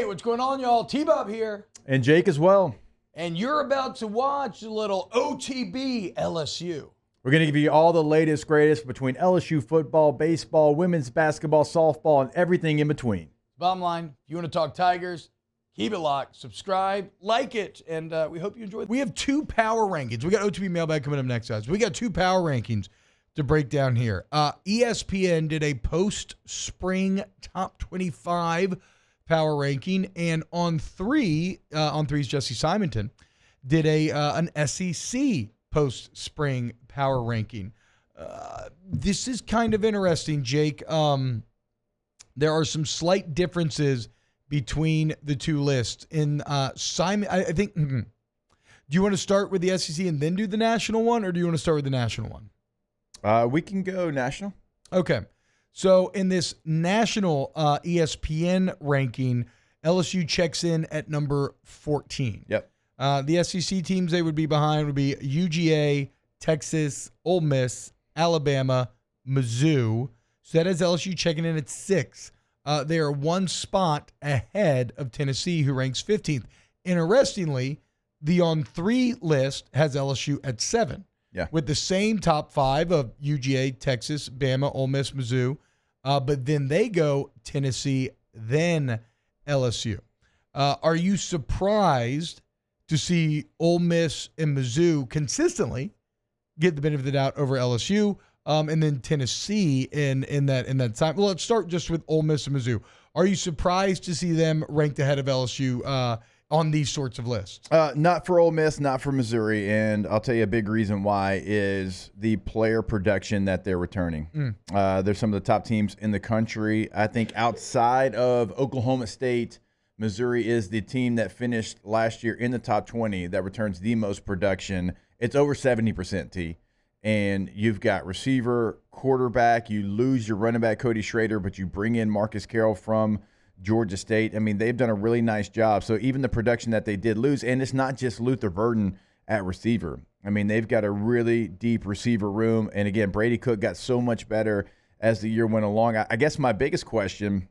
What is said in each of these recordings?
what's going on, y'all? T-Bob here. And Jake as well. And you're about to watch a little OTB LSU. We're going to give you all the latest, greatest between LSU football, baseball, women's basketball, softball, and everything in between. Bottom line, if you want to talk Tigers, keep it locked, subscribe, like it, and we hope you enjoy it. We have two power rankings. We got OTB mailbag coming up next, guys. We got two power rankings to break down here. ESPN did a post-spring top 25 power ranking, and on three's Jesse Simonton did an SEC post-spring power ranking. This is kind of interesting, Jake. There are some slight differences between the two lists. In Simon, I think. Do you want to start with the SEC and then do the national one, or do you want to start with the national one? We can go national. Okay. So in this national ESPN ranking, LSU checks in at number 14. Yep. The SEC teams they would be behind would be UGA, Texas, Ole Miss, Alabama, Mizzou. So that has LSU checking in at 6. They are one spot ahead of Tennessee, who ranks 15th. Interestingly, the on 3 list has LSU at 7. Yeah. With the same top 5 of UGA, Texas, Bama, Ole Miss, Mizzou. But then they go Tennessee, then LSU. Are you surprised to see Ole Miss and Mizzou consistently get the benefit of the doubt over LSU, and then Tennessee in that time? Well, let's start just with Ole Miss and Mizzou. Are you surprised to see them ranked ahead of LSU on these sorts of lists? Not for Ole Miss, not for Missouri, and I'll tell you a big reason why is the player production that they're returning. They're some of the top teams in the country. I think outside of Oklahoma State, Missouri is the team that finished last year in the top 20 that returns the most production. It's over 70%, T. And you've got receiver, quarterback. You lose your running back, Cody Schrader, but you bring in Marcus Carroll from Georgia State. I mean, they've done a really nice job. So even the production that they did lose, and it's not just Luther Burden at receiver. I mean, they've got a really deep receiver room. And again, Brady Cook got so much better as the year went along. I guess my biggest question,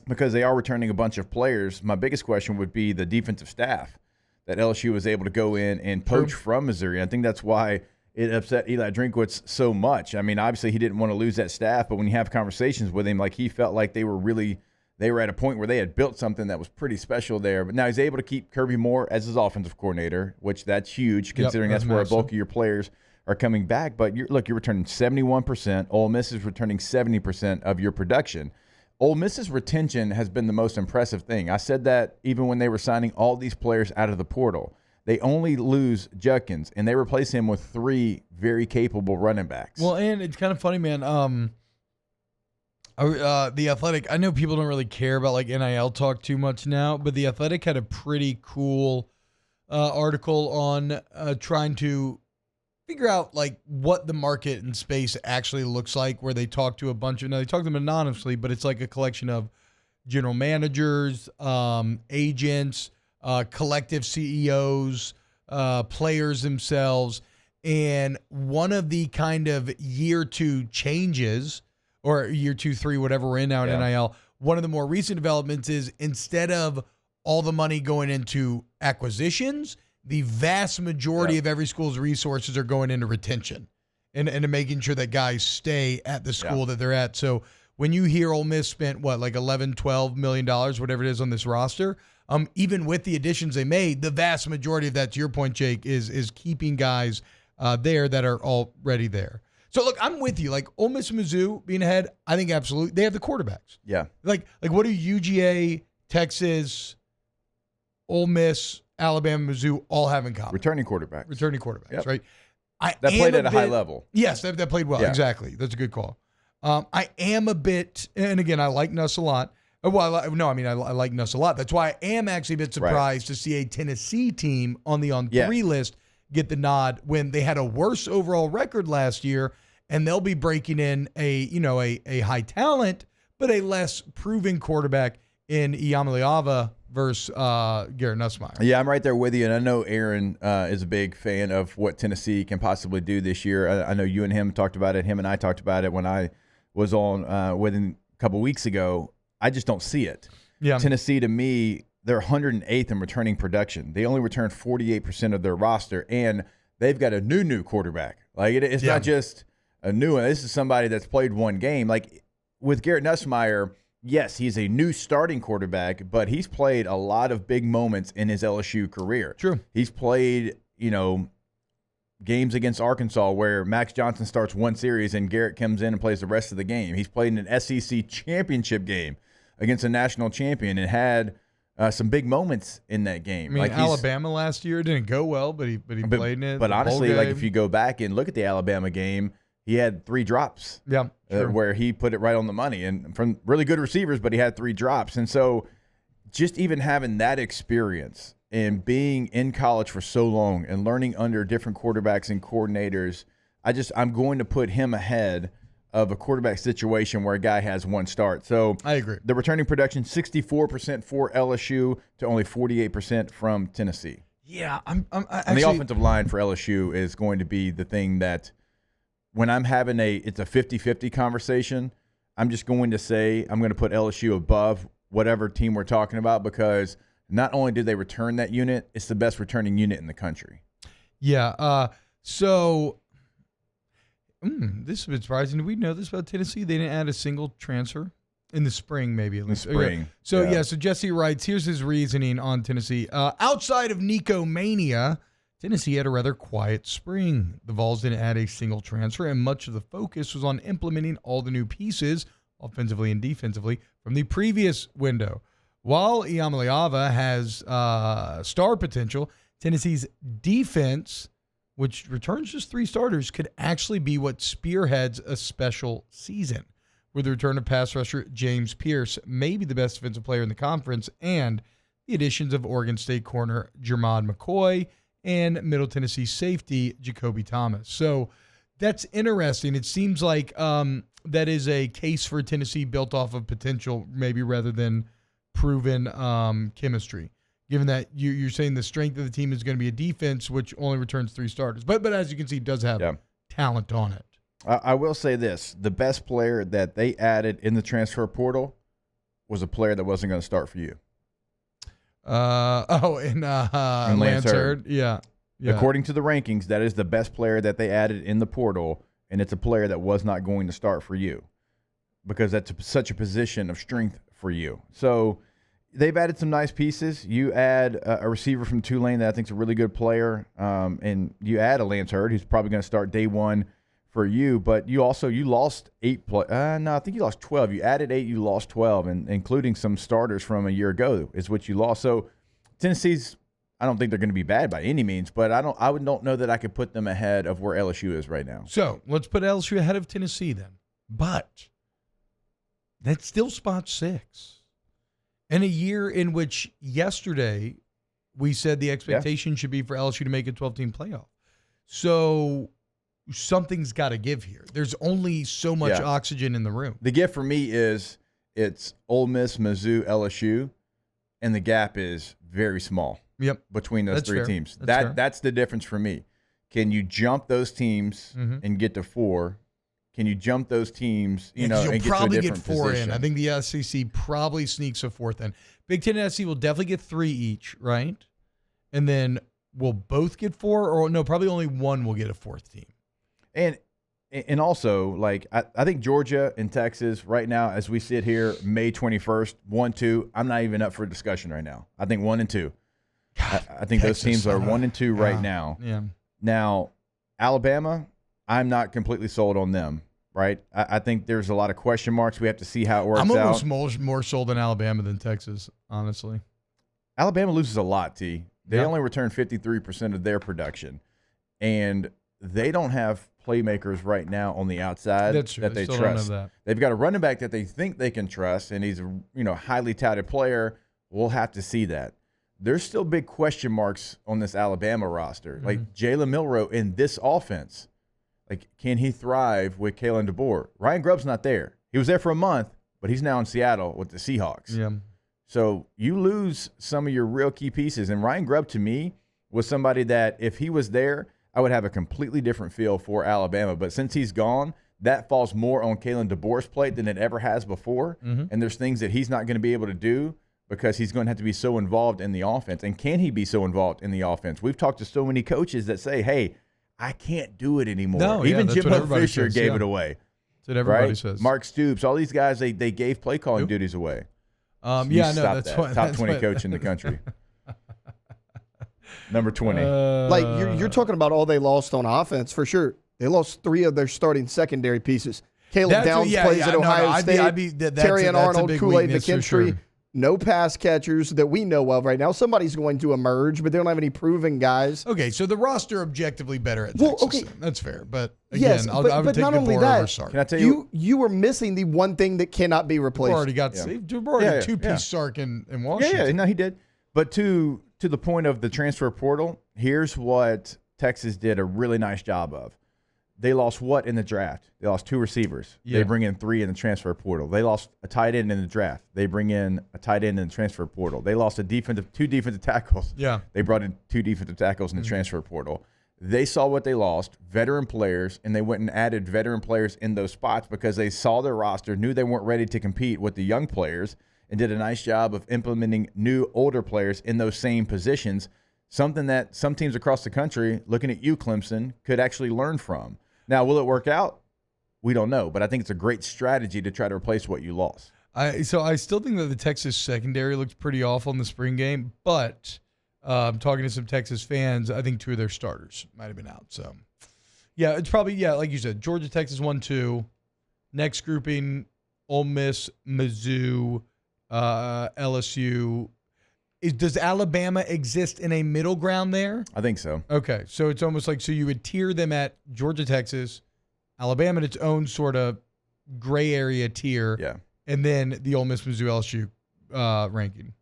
because they are returning a bunch of players, my biggest question would be the defensive staff that LSU was able to go in and poach from Missouri. I think that's why it upset Eli Drinkwitz so much. I mean, obviously he didn't want to lose that staff, but when you have conversations with him, like he felt like they were at a point where they had built something that was pretty special there. But now he's able to keep Kirby Moore as his offensive coordinator, which that's huge considering that's where a bulk of your players are coming back. But you're returning 71%. Ole Miss is returning 70% of your production. Ole Miss's retention has been the most impressive thing. I said that even when they were signing all these players out of the portal. They only lose Judkins, and they replace him with 3 very capable running backs. Well, and it's kind of funny, man. The Athletic, I know people don't really care about like NIL talk too much now, but the Athletic had a pretty cool article on trying to figure out like what the market and space actually looks like, where they talk to a bunch of, now they talk to them anonymously, but it's like a collection of general managers, agents, collective CEOs, players themselves. And one of the kind of year 2 changes, or year 2, 3, whatever we're in now in NIL, one of the more recent developments is instead of all the money going into acquisitions, the vast majority of every school's resources are going into retention and to making sure that guys stay at the school that they're at. So when you hear Ole Miss spent, like $11, $12 million, whatever it is on this roster, even with the additions they made, the vast majority of that, to your point, Jake, is keeping guys there that are already there. So, look, I'm with you. Like, Ole Miss and Mizzou being ahead, I think absolutely. They have the quarterbacks. Yeah. Like what do UGA, Texas, Ole Miss, Alabama, Mizzou all have in common? Returning quarterbacks, right? That played at a high level. Yes, that played well. Yeah. Exactly. That's a good call. I am a bit, and again, I like Nuss a lot. Well, I like Nuss a lot. That's why I am actually a bit surprised to see a Tennessee team on the 3 list get the nod when they had a worse overall record last year, and they'll be breaking in a high talent but a less proven quarterback in Iyamaleava versus Garrett Nussmeier. Yeah, I'm right there with you, and I know Aaron is a big fan of what Tennessee can possibly do this year. I know you and him talked about it. Him and I talked about it when I was on with him a couple weeks ago. I just don't see it. Yeah. Tennessee, to me, they're 108th in returning production. They only return 48% of their roster, and they've got a new quarterback. Like it's not just a new one. This is somebody that's played one game. Like with Garrett Nussmeier, yes, he's a new starting quarterback, but he's played a lot of big moments in his LSU career. True. He's played, games against Arkansas where Max Johnson starts one series and Garrett comes in and plays the rest of the game. He's played in an SEC championship game against a national champion and had some big moments in that game. I mean, like Alabama last year didn't go well, but he played in it. But honestly, like if you go back and look at the Alabama game, he had 3 drops. Yeah, sure. Where he put it right on the money, and from really good receivers, but he had 3 drops. And so just even having that experience and being in college for so long and learning under different quarterbacks and coordinators, I'm going to put him ahead of a quarterback situation where a guy has 1 start. So I agree. The returning production, 64% for LSU to only 48% from Tennessee. Yeah, I'm actually, and the offensive line for LSU is going to be the thing that when I'm having it's a 50-50 conversation, I'm just going to say I'm going to put LSU above whatever team we're talking about because not only did they return that unit, it's the best returning unit in the country. Yeah. This is a bit surprising. Did we know this about Tennessee? They didn't add a single transfer in the spring, maybe at least. In the spring. So Jesse writes, here's his reasoning on Tennessee. Outside of Nico Mania, Tennessee had a rather quiet spring. The Vols didn't add a single transfer, and much of the focus was on implementing all the new pieces, offensively and defensively, from the previous window. While Iamaleava has star potential, Tennessee's defense, which returns just 3 starters, could actually be what spearheads a special season. With the return of pass rusher James Pierce, maybe the best defensive player in the conference, and the additions of Oregon State corner Jermod McCoy and Middle Tennessee safety Jacoby Thomas. So that's interesting. It seems like that is a case for Tennessee built off of potential, maybe rather than proven chemistry. Given that you're saying the strength of the team is going to be a defense, which only returns 3 starters, but as you can see, does have talent on it. I will say this: the best player that they added in the transfer portal was a player that wasn't going to start for you. Lance Hurd. Yeah. According to the rankings, that is the best player that they added in the portal, and it's a player that was not going to start for you because that's such a position of strength for you. So they've added some nice pieces. You add a receiver from Tulane that I think is a really good player, and you add a Lance Hurd who's probably going to start day 1 for you. But you lost 8 I think you lost 12. You added 8, you lost 12, and including some starters from a year ago is what you lost. So Tennessee's, I don't think they're going to be bad by any means, but I don't know that I could put them ahead of where LSU is right now. So let's put LSU ahead of Tennessee then. But that's still spot 6. In a year in which yesterday we said the expectation should be for LSU to make a 12-team playoff. So something's got to give here. There's only so much oxygen in the room. The gift for me is it's Ole Miss, Mizzou, LSU, and the gap is very small between those 3 teams. That's the difference for me. Can you jump those teams and get to 4? Can you jump those teams, and get to a different position? I think the SEC probably sneaks a 4th in. Big Ten and SEC will definitely get 3 each, right? And then will both get 4? Or no, probably only one will get a 4th team. And also, like, I think Georgia and Texas right now, as we sit here, May 21st, 1-2, I'm not even up for discussion right now. I think 1 and 2. I think Texas, those teams are 1 and 2 right now. Yeah. Now, Alabama, I'm not completely sold on them, right? I think there's a lot of question marks. We have to see how it works out. I'm almost more sold on Alabama than Texas, honestly. Alabama loses a lot, T. They only return 53% of their production. And they don't have playmakers right now on the outside that they trust. They've got a running back that they think they can trust, and he's a highly touted player. We'll have to see that. There's still big question marks on this Alabama roster. Like Jalen Milroe in this offense, like, can he thrive with Kalen DeBoer? Ryan Grubb's not there. He was there for a month, but he's now in Seattle with the Seahawks. Yeah. So you lose some of your real key pieces. And Ryan Grubb, to me, was somebody that if he was there, I would have a completely different feel for Alabama. But since he's gone, that falls more on Kalen DeBoer's plate than it ever has before. And there's things that he's not going to be able to do because he's going to have to be so involved in the offense. And can he be so involved in the offense? We've talked to so many coaches that say, hey, I can't do it anymore. No, Even that's what Jimbo everybody Fisher says, gave it away. That's what everybody Right? says. Mark Stoops, all these guys, they gave play calling duties away. Yeah, no, that's that. what Top 20 coach in the country. Number 20. Like you're talking about all they lost on offense for sure. They lost 3 of their starting secondary pieces. Caleb Downs plays at Ohio State. Terry and Arnold, Kool-Aid McKinstry. Sure. No pass catchers that we know of right now. Somebody's going to emerge, but they don't have any proven guys. Okay, so the roster objectively better at Texas. Okay. That's fair. But again, yes, I would take not only DeBoer that, over Sark. Can I tell you? You were missing the one thing that cannot be replaced. DeBoer already got DeBoer already two-piece Sark in Washington. Yeah, no, he did. But to the point of the transfer portal, here's what Texas did a really nice job of. They lost what in the draft? They lost 2 receivers. Yeah. They bring in 3 in the transfer portal. They lost a tight end in the draft. They bring in a tight end in the transfer portal. They lost 2 defensive tackles. Yeah. They brought in 2 defensive tackles in the transfer portal. They saw what they lost, veteran players, and they went and added veteran players in those spots because they saw their roster, knew they weren't ready to compete with the young players, and did a nice job of implementing new, older players in those same positions, something that some teams across the country, looking at you, Clemson, could actually learn from. Now, will it work out? We don't know, but I think it's a great strategy to try to replace what you lost. So I still think that the Texas secondary looked pretty awful in the spring game, but talking to some Texas fans, I think 2 of their starters might have been out. So, yeah, it's probably, like you said, Georgia, Texas 1-2. Next grouping, Ole Miss, Mizzou, LSU. Does Alabama exist in a middle ground there? I think so. Okay, so it's almost like, so you would tier them at Georgia, Texas, Alabama in its own sort of gray area tier, Yeah. and then the Ole Miss, Mizzou, LSU ranking.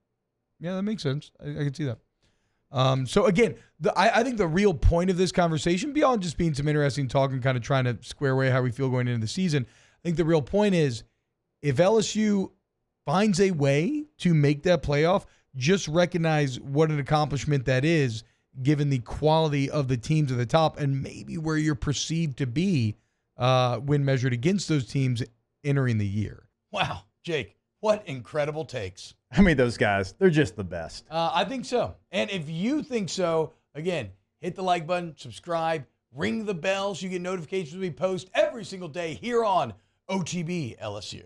Yeah, that makes sense. I can see that. So again, I think the real point of this conversation, beyond just being some interesting talk and kind of trying to square away how we feel going into the season, I think the real point is if LSU finds a way to make that playoff, just recognize what an accomplishment that is, given the quality of the teams at the top and maybe where you're perceived to be when measured against those teams entering the year. Wow, Jake, what incredible takes. I mean, those guys, they're just the best. I think so. And if you think so, again, hit the like button, subscribe, ring the bell so you get notifications when we post every single day here on OTB LSU.